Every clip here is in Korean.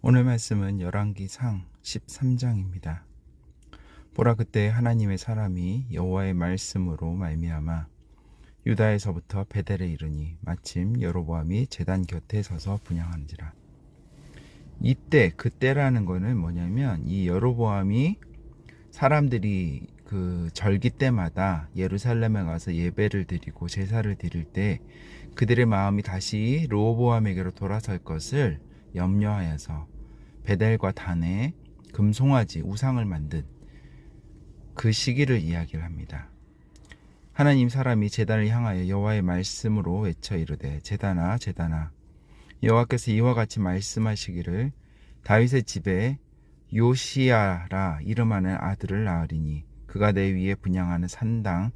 오늘 말씀은 열왕기상 13장입니다. 보라, 그때 하나님의 사람이 여호와의 말씀으로 말미암아 유다에서부터 베델에 이르니 마침 여로보암이 제단 곁에 서서 분향한지라. 이때, 그때라는 거는 뭐냐면, 이 여로보암이 사람들이 그 절기 때마다 예루살렘에 가서 예배를 드리고 제사를 드릴 때 그들의 마음이 다시 르호보암에게로 돌아설 것을 염려하여서 베델과 단에 금송아지 우상을 만든 그 시기를 이야기를 합니다. 하나님 사람이 제단을 향하여 여호와의 말씀으로 외쳐 이르되, 제단아 제단아, 여호와께서 이와 같이 말씀하시기를, 다윗의 집에 요시야라 이름하는 아들을 낳으리니 그가 내 위에 분향하는 산당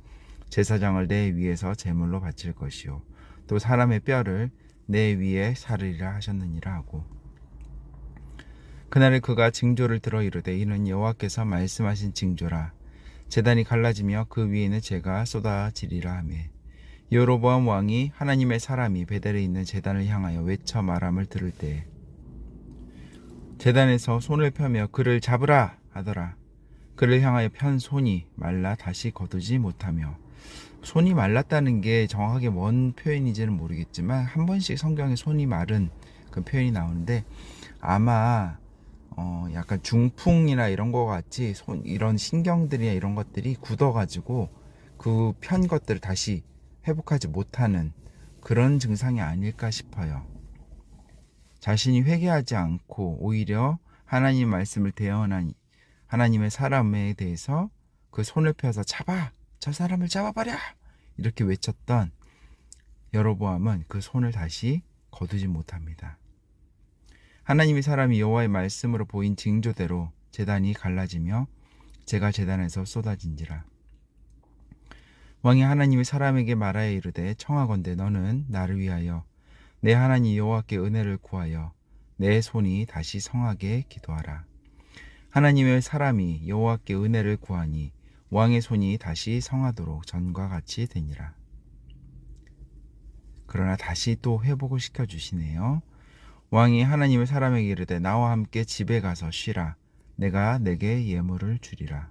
제사장을 내 위에서 제물로 바칠 것이요 또 사람의 뼈를 내 위에 사르리라 하셨느니라 하고, 그날에 그가 징조를 들어 이르되, 이는 여호와께서 말씀하신 징조라. 제단이 갈라지며 그 위에는 재가 쏟아지리라 하며, 여로보암 왕이 하나님의 사람이 베델에 있는 제단을 향하여 외쳐 말함을 들을 때에 제단에서 손을 펴며 그를 잡으라 하더라. 그를 향하여 편 손이 말라 다시 거두지 못하며, 손이 말랐다는 게 정확하게 뭔 표현인지는 모르겠지만 한 번씩 성경에 손이 마른 그 표현이 나오는데, 아마 약간 중풍이나 이런 거 같이 이런 신경들이나 이런 것들이 굳어가지고 그 편 것들을 다시 회복하지 못하는 그런 증상이 아닐까 싶어요. 자신이 회개하지 않고 오히려 하나님 말씀을 대언한 하나님의 사람에 대해서 그 손을 펴서 잡아! 저 사람을 잡아버려! 이렇게 외쳤던 여로보암은 그 손을 다시 거두지 못합니다. 하나님의 사람이 여호와의 말씀으로 보인 징조대로 제단이 갈라지며 재가 제단에서 쏟아진지라. 왕이 하나님의 사람에게 말하여 이르되, 청하건대 너는 나를 위하여 내 하나님 여호와께 은혜를 구하여 내 손이 다시 성하게 기도하라. 하나님의 사람이 여호와께 은혜를 구하니 왕의 손이 다시 성하도록 전과 같이 되니라. 그러나 다시 또 회복을 시켜주시네요. 왕이 하나님의 사람에게 이르되, 나와 함께 집에 가서 쉬라. 내가 내게 예물을 주리라.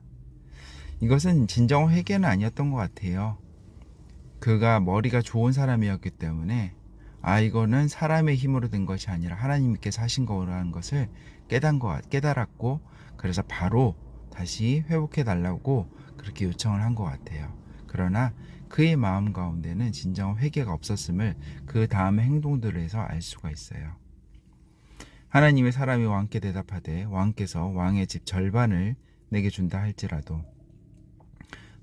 이것은 진정 회개는 아니었던 것 같아요. 그가 머리가 좋은 사람이었기 때문에 이거는 사람의 힘으로 된 것이 아니라 하나님께서 하신 거라는 것을 깨달았고, 그래서 바로 다시 회복해 달라고 그렇게 요청을 한 것 같아요. 그러나 그의 마음 가운데는 진정 회개가 없었음을 그 다음의 행동들에서 알 수가 있어요. 하나님의 사람이 왕께 대답하되, 왕께서 왕의 집 절반을 내게 준다 할지라도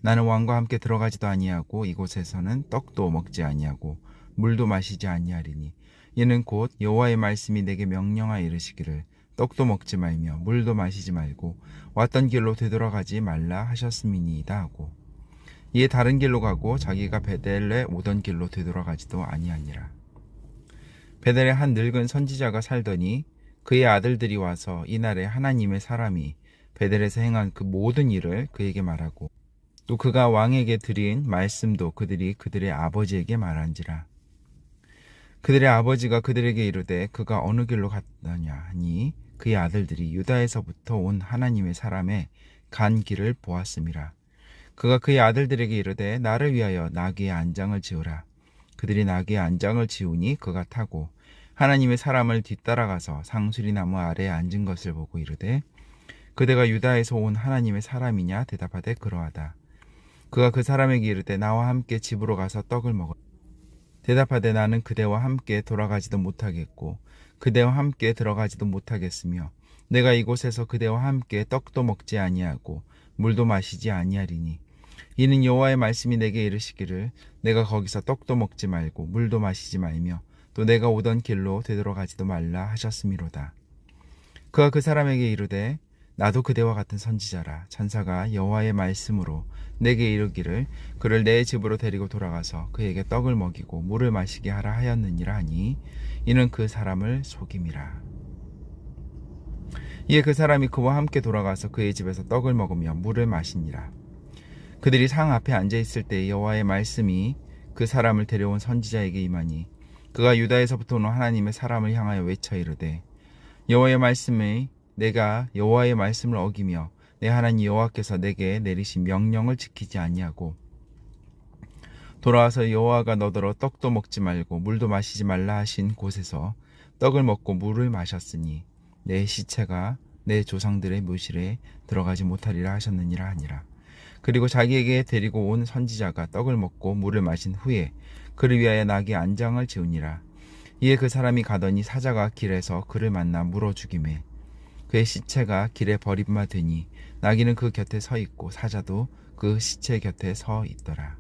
나는 왕과 함께 들어가지도 아니하고 이곳에서는 떡도 먹지 아니하고 물도 마시지 아니하리니, 이는 곧 여호와의 말씀이 내게 명령하여 이르시기를, 떡도 먹지 말며 물도 마시지 말고 왔던 길로 되돌아가지 말라 하셨음이니이다 하고, 이에 다른 길로 가고 자기가 베델에 오던 길로 되돌아가지도 아니하니라. 베델에 한 늙은 선지자가 살더니 그의 아들들이 와서 이날에 하나님의 사람이 베델에서 행한 그 모든 일을 그에게 말하고, 또 그가 왕에게 드린 말씀도 그들이 그들의 아버지에게 말한지라. 그들의 아버지가 그들에게 이르되, 그가 어느 길로 갔느냐 하니 그의 아들들이 유다에서부터 온 하나님의 사람의 간 길을 보았음이라. 그가 그의 아들들에게 이르되, 나를 위하여 나귀의 안장을 지으라. 그들이 나귀의 안장을 지우니 그가 타고 하나님의 사람을 뒤따라가서 상수리나무 아래에 앉은 것을 보고 이르되, 그대가 유다에서 온 하나님의 사람이냐 대답하되, 그러하다. 그가 그 사람에게 이르되, 나와 함께 집으로 가서 떡을 먹으라. 대답하되, 나는 그대와 함께 돌아가지도 못하겠고 그대와 함께 들어가지도 못하겠으며 내가 이곳에서 그대와 함께 떡도 먹지 아니하고 물도 마시지 아니하리니, 이는 여호와의 말씀이 내게 이르시기를, 내가 거기서 떡도 먹지 말고 물도 마시지 말며 또 내가 오던 길로 되돌아가지도 말라 하셨음이로다. 그가 그 사람에게 이르되, 나도 그대와 같은 선지자라. 천사가 여호와의 말씀으로 내게 이르기를, 그를 내 집으로 데리고 돌아가서 그에게 떡을 먹이고 물을 마시게 하라 하였느니라 하니, 이는 그 사람을 속임이라. 이에 그 사람이 그와 함께 돌아가서 그의 집에서 떡을 먹으며 물을 마시니라. 그들이 상 앞에 앉아 있을 때 여호와의 말씀이 그 사람을 데려온 선지자에게 임하니, 그가 유다에서부터 온 하나님의 사람을 향하여 외쳐 이르되, 여호와의 말씀에 내가 여호와의 말씀을 어기며 내 하나님 여호와께서 내게 내리신 명령을 지키지 아니하고 돌아와서 여호와가 너더러 떡도 먹지 말고 물도 마시지 말라 하신 곳에서 떡을 먹고 물을 마셨으니 내 시체가 내 조상들의 묘실에 들어가지 못하리라 하셨느니라 하니라. 그리고 자기에게 데리고 온 선지자가 떡을 먹고 물을 마신 후에 그를 위하여 나귀 안장을 지으니라. 이에 그 사람이 가더니 사자가 길에서 그를 만나 물어 죽이매 그의 시체가 길에 버림받으니 나귀는 그 곁에 서 있고 사자도 그 시체 곁에 서 있더라.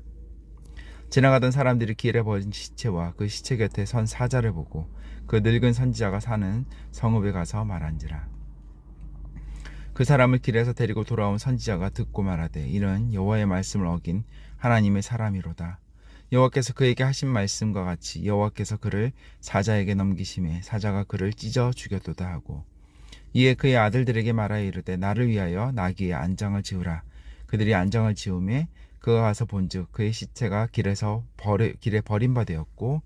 지나가던 사람들이 길에 버린 시체와 그 시체 곁에 선 사자를 보고 그 늙은 선지자가 사는 성읍에 가서 말한지라. 그 사람을 길에서 데리고 돌아온 선지자가 듣고 말하되 이는 여호와의 말씀을 어긴 하나님의 사람이로다. 여호와께서 그에게 하신 말씀과 같이 여호와께서 그를 사자에게 넘기심에 사자가 그를 찢어 죽였도다 하고 이에 그의 아들들에게 말하여 이르되 나를 위하여 나귀의 안장을 지으라. 그들이 안장을 지으매 그가 가서 본즉 그의 시체가 길에 버림받았고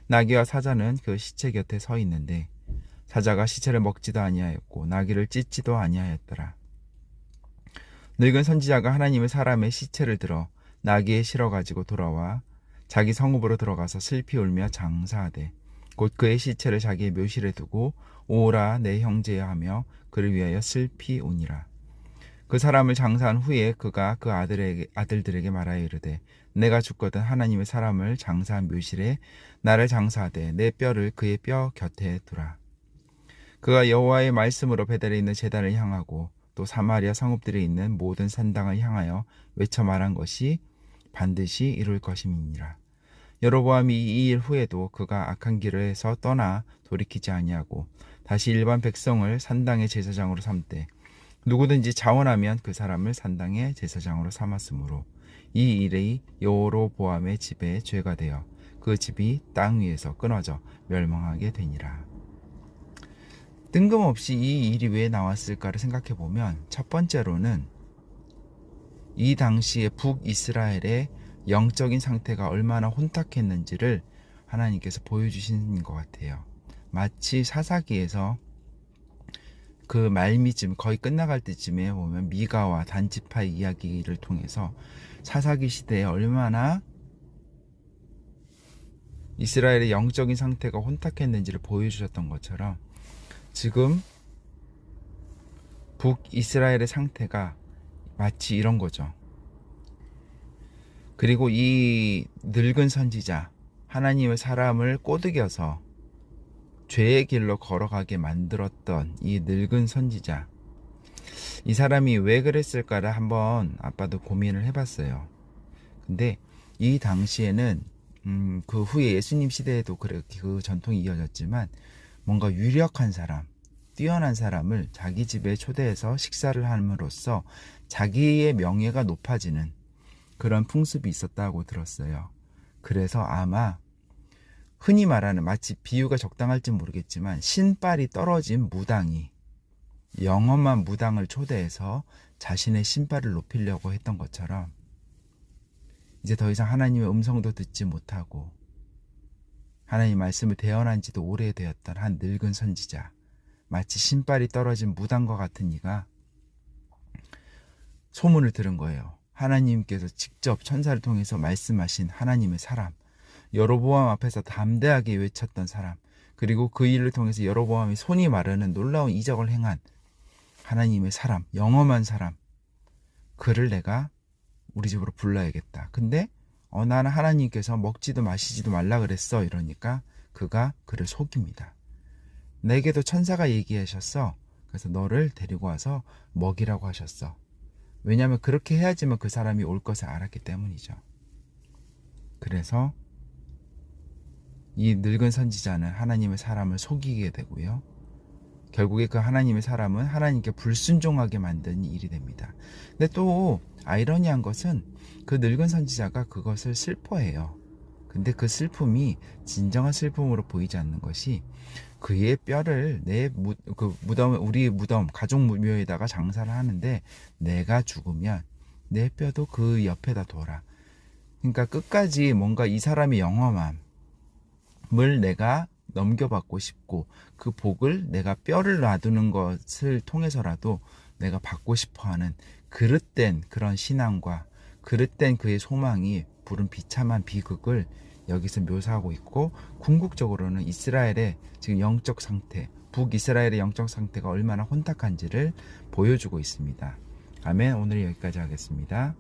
나귀와 사자는 그 시체 곁에 서 있는데 사자가 시체를 먹지도 아니하였고 나귀를 찢지도 아니하였더라. 늙은 선지자가 하나님의 사람의 시체를 들어 나귀에 실어 가지고 돌아와 자기 성읍으로 들어가서 슬피 울며 장사하되 곧 그의 시체를 자기의 묘실에 두고 오라 내 형제야 하며 그를 위하여 슬피 우니라. 그 사람을 장사한 후에 그가 그 아들들에게 말하여 이르되 내가 죽거든 하나님의 사람을 장사한 묘실에 나를 장사하되 내 뼈를 그의 뼈 곁에 두라. 그가 여호와의 말씀으로 베델에 있는 제단을 향하고 또 사마리아 성읍들에 있는 모든 산당을 향하여 외쳐 말한 것이 반드시 이룰 것임이니라. 여로보암이 이 일 후에도 그가 악한 길에서 떠나 돌이키지 아니하고 다시 일반 백성을 산당의 제사장으로 삼되 누구든지 자원하면 그 사람을 산당의 제사장으로 삼았으므로 이 일이 여로보암의 집에 죄가 되어 그 집이 땅 위에서 끊어져 멸망하게 되니라. 뜬금없이 이 일이 왜 나왔을까를 생각해 보면 첫 번째로는 이 당시에 북이스라엘의 영적인 상태가 얼마나 혼탁했는지를 하나님께서 보여주시는 것 같아요. 마치 사사기에서 그 말미쯤 거의 끝나갈 때쯤에 보면 미가와 단지파의 이야기를 통해서 사사기 시대에 얼마나 이스라엘의 영적인 상태가 혼탁했는지를 보여주셨던 것처럼 지금 북이스라엘의 상태가 마치 이런 거죠. 그리고 이 늙은 선지자, 하나님의 사람을 꼬드겨서 죄의 길로 걸어가게 만들었던 이 늙은 선지자, 이 사람이 왜 그랬을까를 한번 아빠도 고민을 해봤어요. 근데 이 당시에는 그 후에 예수님 시대에도 그렇게 그 전통이 이어졌지만 뭔가 유력한 사람, 뛰어난 사람을 자기 집에 초대해서 식사를 함으로써 자기의 명예가 높아지는 그런 풍습이 있었다고 들었어요. 그래서 아마 흔히 말하는, 마치 비유가 적당할지 모르겠지만 신발이 떨어진 무당이 영험한 무당을 초대해서 자신의 신발을 높이려고 했던 것처럼 이제 더 이상 하나님의 음성도 듣지 못하고 하나님 말씀을 대언한 지도 오래되었던 한 늙은 선지자, 마치 신발이 떨어진 무당과 같은 이가 소문을 들은 거예요. 하나님께서 직접 천사를 통해서 말씀하신 하나님의 사람, 여로보암 앞에서 담대하게 외쳤던 사람, 그리고 그 일을 통해서 여로보암이 손이 마르는 놀라운 이적을 행한 하나님의 사람, 영험한 사람, 그를 내가 우리 집으로 불러야겠다. 근데 나는 하나님께서 먹지도 마시지도 말라 그랬어 이러니까 그가 그를 속입니다. 내게도 천사가 얘기하셨어. 그래서 너를 데리고 와서 먹이라고 하셨어. 왜냐하면 그렇게 해야지만 그 사람이 올 것을 알았기 때문이죠. 그래서 이 늙은 선지자는 하나님의 사람을 속이게 되고요. 결국에 그 하나님의 사람은 하나님께 불순종하게 만드는 일이 됩니다. 근데 또 아이러니한 것은 그 늙은 선지자가 그것을 슬퍼해요. 근데 그 슬픔이 진정한 슬픔으로 보이지 않는 것이 그의 뼈를 우리 무덤, 가족 묘에다가 장사를 하는데 내가 죽으면 내 뼈도 그 옆에다 둬라. 그러니까 끝까지 뭔가 이 사람의 영험함을 내가 넘겨받고 싶고 그 복을 내가 뼈를 놔두는 것을 통해서라도 내가 받고 싶어하는 그릇된 그런 신앙과 그릇된 그의 소망이 부른 비참한 비극을 여기서 묘사하고 있고, 궁극적으로는 이스라엘의 지금 영적 상태, 북이스라엘의 영적 상태가 얼마나 혼탁한지를 보여주고 있습니다. 아멘. 오늘 여기까지 하겠습니다.